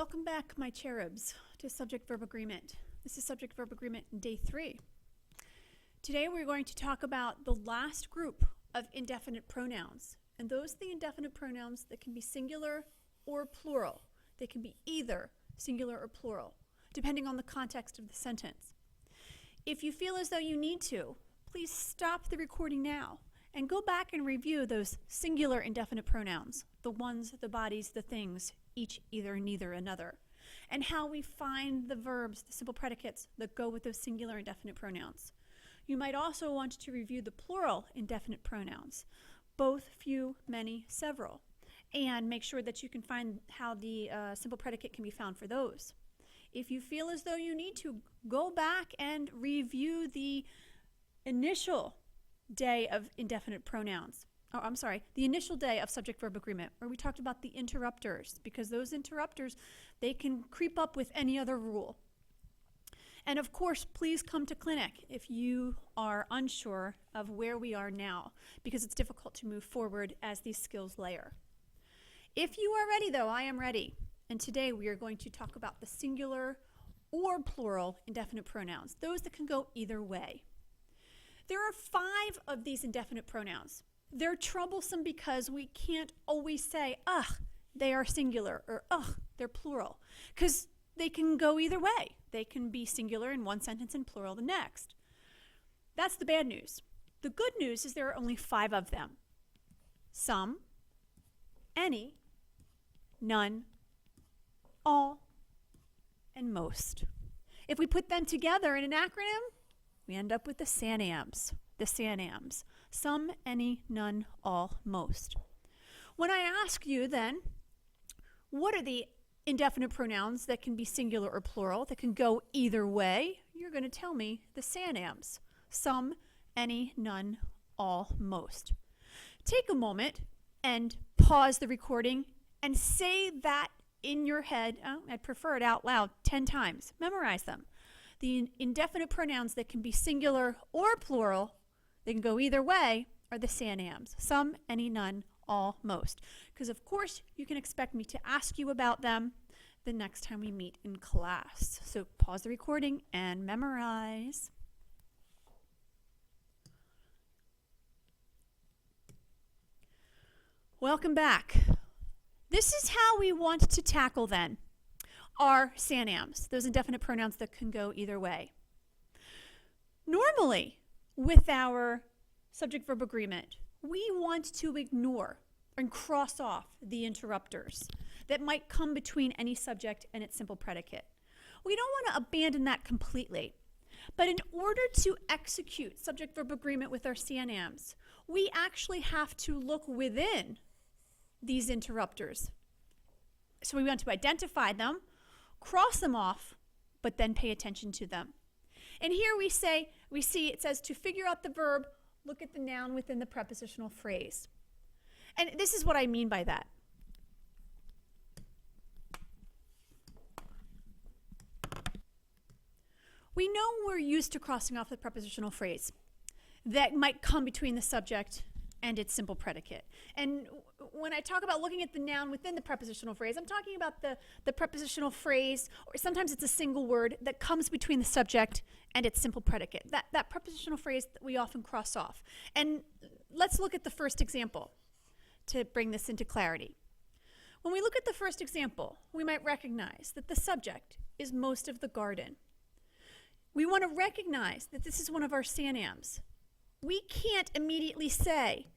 Welcome back, my cherubs, to subject-verb agreement. This is subject-verb agreement day 3. Today we're going to talk about the last group of indefinite pronouns. And those are the indefinite pronouns that can be singular or plural. They can be either singular or plural, depending on the context of the sentence. If you feel as though you need to, please stop the recording now and go back and review those singular indefinite pronouns, the ones, the bodies, the things, each, either, neither, another, and how we find the verbs, the simple predicates that go with those singular indefinite pronouns. You might also want to review the plural indefinite pronouns, both, few, many, several, and make sure that you can find how the simple predicate can be found for those. If you feel as though you need to, go back and review the initial day of indefinite pronouns. The initial day of subject-verb agreement, where we talked about the interrupters, because those interrupters, they can creep up with any other rule. And of course, please come to clinic if you are unsure of where we are now, because it's difficult to move forward as these skills layer. If you are ready, though, I am ready. And today we are going to talk about the singular or plural indefinite pronouns, those that can go either way. There are 5 of these indefinite pronouns. They're troublesome because we can't always say, they are singular, or they're plural, because they can go either way. They can be singular in one sentence and plural the next. That's the bad news. The good news is there are only 5 of them. Some, any, none, all, and most. If we put them together in an acronym, we end up with the SANAMs. The SANAMs. Some, any, none, all, most. When I ask you then, what are the indefinite pronouns that can be singular or plural, that can go either way, you're going to tell me the SANAMs. Some, any, none, all, most. Take a moment and pause the recording and say that in your head. I'd prefer it out loud 10 times. Memorize them. The indefinite pronouns that can be singular or plural, they can go either way, are the SANAMs. Some, any, none, all, most. Because of course you can expect me to ask you about them the next time we meet in class. So pause the recording and memorize. Welcome back. This is how we want to tackle then our SANAMs, those indefinite pronouns that can go either way. Normally, with our subject-verb agreement, we want to ignore and cross off the interrupters that might come between any subject and its simple predicate. We don't want to abandon that completely. But in order to execute subject-verb agreement with our SANAMs, we actually have to look within these interrupters. So we want to identify them, cross them off, but then pay attention to them. And here we see it says to figure out the verb, look at the noun within the prepositional phrase. And this is what I mean by that. We know we're used to crossing off the prepositional phrase that might come between the subject and its simple predicate. And when I talk about looking at the noun within the prepositional phrase, I'm talking about the prepositional phrase, or sometimes it's a single word that comes between the subject and its simple predicate. That prepositional phrase that we often cross off. And let's look at the first example to bring this into clarity. When we look at the first example, we might recognize that the subject is most of the garden. We want to recognize that this is one of our SANAMs. We can't immediately say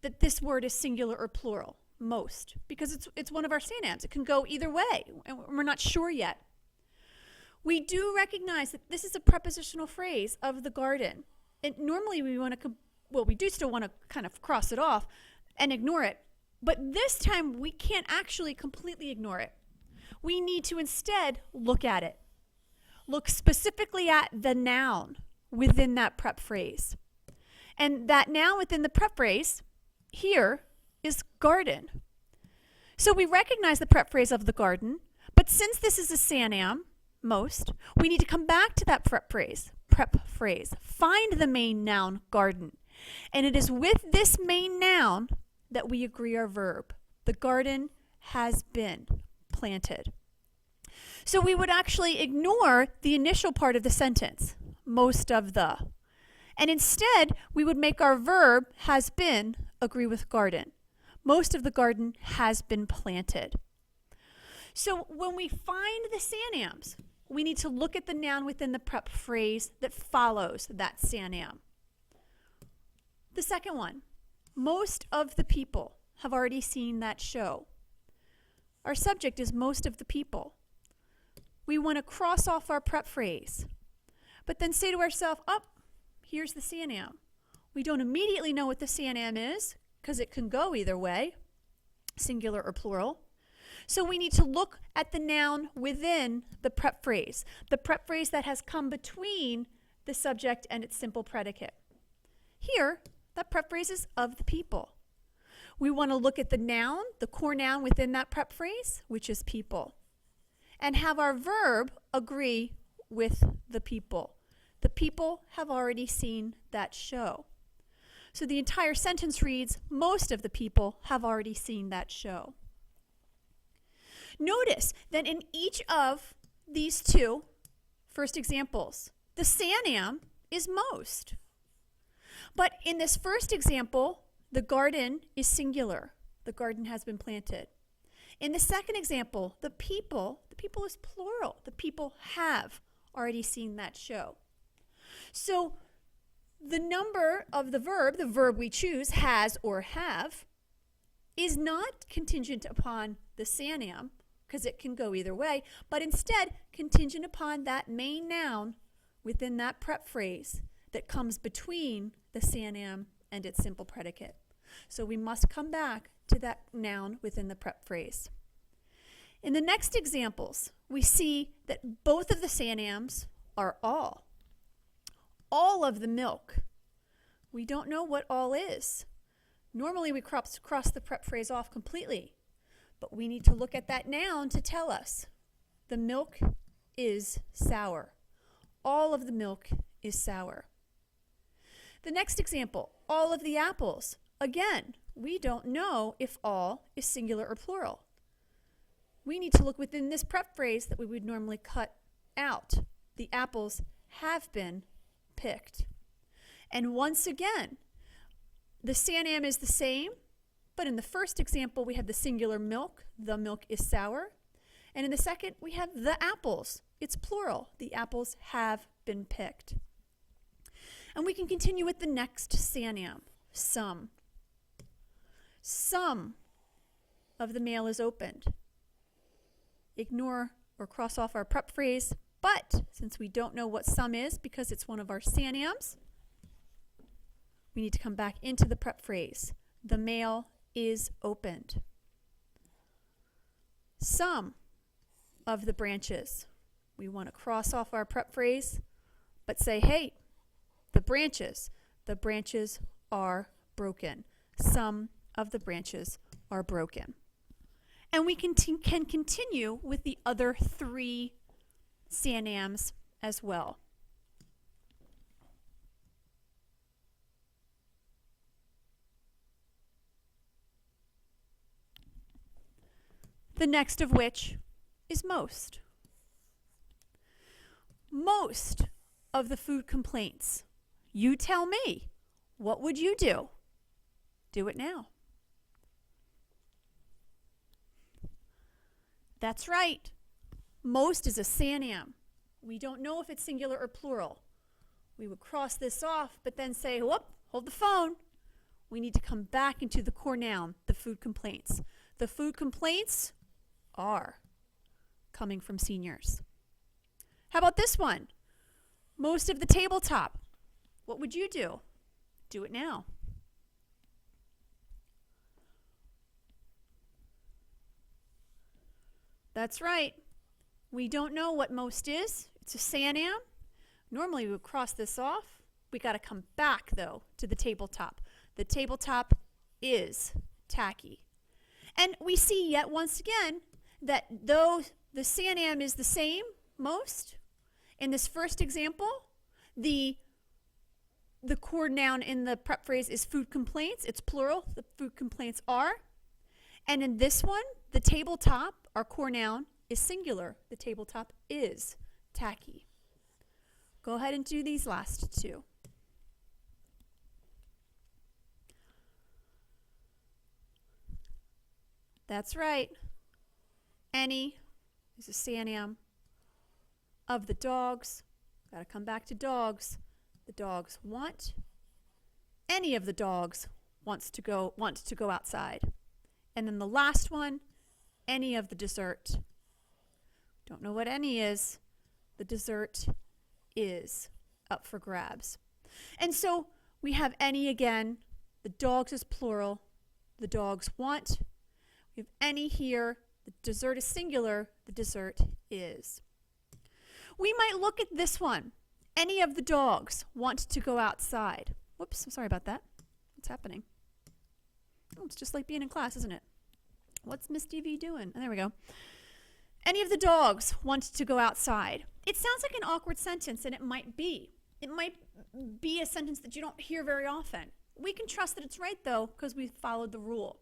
that this word is singular or plural, most, because it's one of our SANAMs. It can go either way, and we're not sure yet. We do recognize that this is a prepositional phrase of the garden. And normally we do still want to kind of cross it off and ignore it, but this time we can't actually completely ignore it. We need to instead look at it. Look specifically at the noun within that prep phrase. And that noun within the prep phrase here is garden. So we recognize the prep phrase of the garden, but since this is a SANAM, most, we need to come back to that prep phrase, find the main noun, garden. And it is with this main noun that we agree our verb. The garden has been planted. So we would actually ignore the initial part of the sentence, most of the. And instead, we would make our verb has been agree with garden. Most of the garden has been planted. So when we find the SANAMs, we need to look at the noun within the prep phrase that follows that SANAM. The second one, most of the people have already seen that show. Our subject is most of the people. We want to cross off our prep phrase, but then say to ourselves, oh, here's the SANAM. We don't immediately know what the SANAM is because it can go either way, singular or plural. So we need to look at the noun within the prep phrase, the prep phrase that has come between the subject and its simple predicate. Here, that prep phrase is of the people. We want to look at the noun, the core noun within that prep phrase, which is people, and have our verb agree with the people. The people have already seen that show. So the entire sentence reads, most of the people have already seen that show. Notice that in each of these two first examples, the SANAM is most. But in this first example, the garden is singular. The garden has been planted. In the second example, the people is plural. The people have already seen that show. So the number of the verb we choose, has or have, is not contingent upon the SANAM, because it can go either way, but instead contingent upon that main noun within that prep phrase that comes between the SANAM and its simple predicate. So we must come back to that noun within the prep phrase. In the next examples, we see that both of the SANAMs are all. All of the milk. We don't know what all is. Normally we cross the prep phrase off completely, but we need to look at that noun to tell us. The milk is sour. All of the milk is sour. The next example, all of the apples. Again, we don't know if all is singular or plural. We need to look within this prep phrase that we would normally cut out. The apples have been picked. And once again, the SANAM is the same, but in the first example we have the singular milk, the milk is sour. And in the second we have the apples, it's plural, the apples have been picked. And we can continue with the next SANAM, some. Some of the mail is opened. Ignore or cross off our prep phrase, but since we don't know what some is because it's one of our SANAMs, we need to come back into the prep phrase. The mail is opened. Some of the branches. We want to cross off our prep phrase, but say, hey, the branches are broken. Some of the branches are broken. And we can continue with the other three SANAMs as well. The next of which is most. Most of the food complaints. You tell me, what would you do? Do it now. That's right. Most is a SANAM. We don't know if it's singular or plural. We would cross this off, but then say, whoop, hold the phone. We need to come back into the core noun, the food complaints. The food complaints are coming from seniors. How about this one? Most of the tabletop. What would you do? Do it now. That's right. We don't know what most is. It's a SANAM. Normally we would cross this off. We got to come back, though, to the tabletop. The tabletop is tacky. And we see yet once again that though the SANAM is the same, most, in this first example, the core noun in the prep phrase is food complaints. It's plural. The food complaints are. And in this one, the tabletop, our core noun, is singular. The tabletop is tacky. Go ahead and do these last two. That's right. Any is a SANAM. Of the dogs, got to come back to dogs. The dogs want. Any of the dogs want to go outside. And then the last one, any of the dessert. Don't know what any is. The dessert is up for grabs. And so we have any again. The dogs is plural. The dogs want. We have any here. The dessert is singular. The dessert is. We might look at this one. Any of the dogs want to go outside. Whoops, I'm sorry about that. What's happening? Oh, it's just like being in class, isn't it? What's Miss DV doing? Oh, there we go. Any of the dogs want to go outside. It sounds like an awkward sentence, and it might be. It might be a sentence that you don't hear very often. We can trust that it's right, though, because we followed the rule.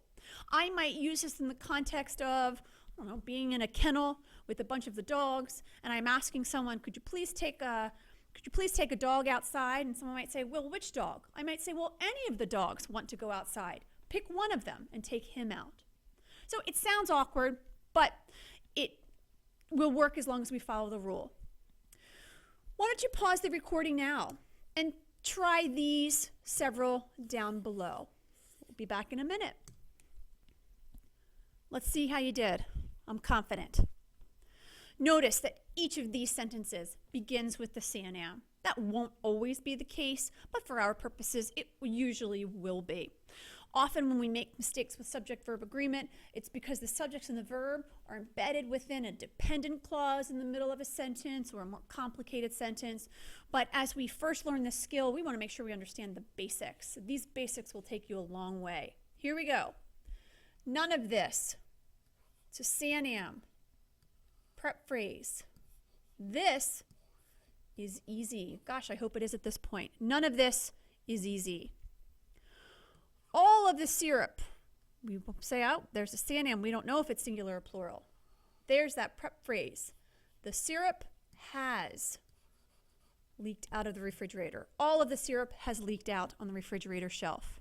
I might use this in the context of, I don't know, being in a kennel with a bunch of the dogs, and I'm asking someone, could you please take a dog outside? And someone might say, well, which dog? I might say, well, any of the dogs want to go outside. Pick one of them and take him out. So it sounds awkward, but it will work as long as we follow the rule. Why don't you pause the recording now and try these several down below. We'll be back in a minute. Let's see how you did. I'm confident. Notice that each of these sentences begins with the SANAM. That won't always be the case, but for our purposes, it usually will be. Often when we make mistakes with subject-verb agreement, it's because the subjects and the verb are embedded within a dependent clause in the middle of a sentence or a more complicated sentence. But as we first learn this skill, we want to make sure we understand the basics. These basics will take you a long way. Here we go. None of this. It's a SANAM. Prep phrase. This is easy. Gosh, I hope it is at this point. None of this is easy. All of the syrup. We say, oh, there's a SANAM. We don't know if it's singular or plural. There's that prep phrase. The syrup has leaked out of the refrigerator. All of the syrup has leaked out on the refrigerator shelf.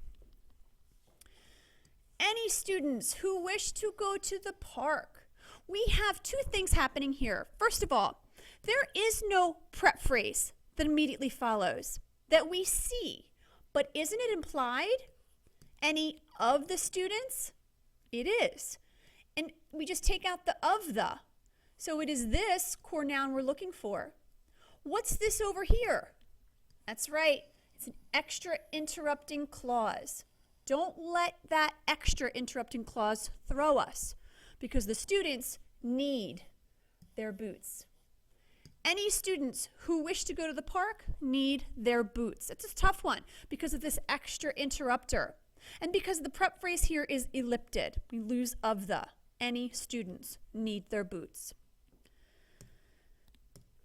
Any students who wish to go to the park. We have two things happening here. First of all, there is no prep phrase that immediately follows that we see. But isn't it implied? Any of the students? It is. And we just take out the of the. So it is this core noun we're looking for. What's this over here? That's right. It's an extra interrupting clause. Don't let that extra interrupting clause throw us because the students need their boots. Any students who wish to go to the park need their boots. It's a tough one because of this extra interrupter. And because the prep phrase here is ellipted, we lose of the. Any students need their boots.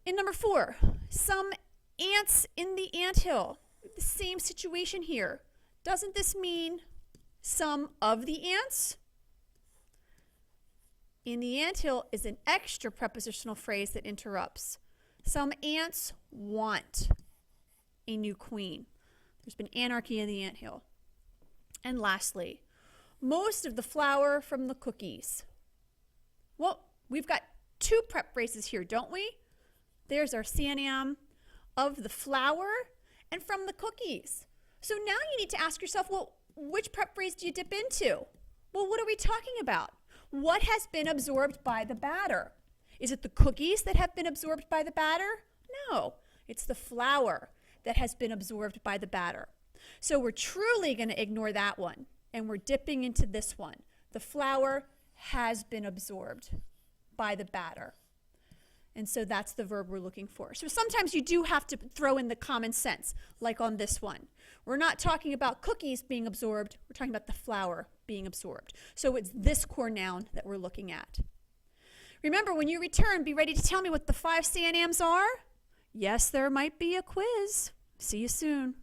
In number 4, some ants in the anthill. The same situation here. Doesn't this mean some of the ants? In the anthill is an extra prepositional phrase that interrupts. Some ants want a new queen. There's been anarchy in the anthill. And lastly, most of the flour from the cookies. Well, we've got 2 prep phrases here, don't we? There's our SANAM of the flour and from the cookies. So now you need to ask yourself, well, which prep phrase do you dip into? Well, what are we talking about? What has been absorbed by the batter? Is it the cookies that have been absorbed by the batter? No, it's the flour that has been absorbed by the batter. So we're truly going to ignore that one, and we're dipping into this one. The flour has been absorbed by the batter. And so that's the verb we're looking for. So sometimes you do have to throw in the common sense, like on this one. We're not talking about cookies being absorbed. We're talking about the flour being absorbed. So it's this core noun that we're looking at. Remember, when you return, be ready to tell me what the 5 SANAMs are. Yes, there might be a quiz. See you soon.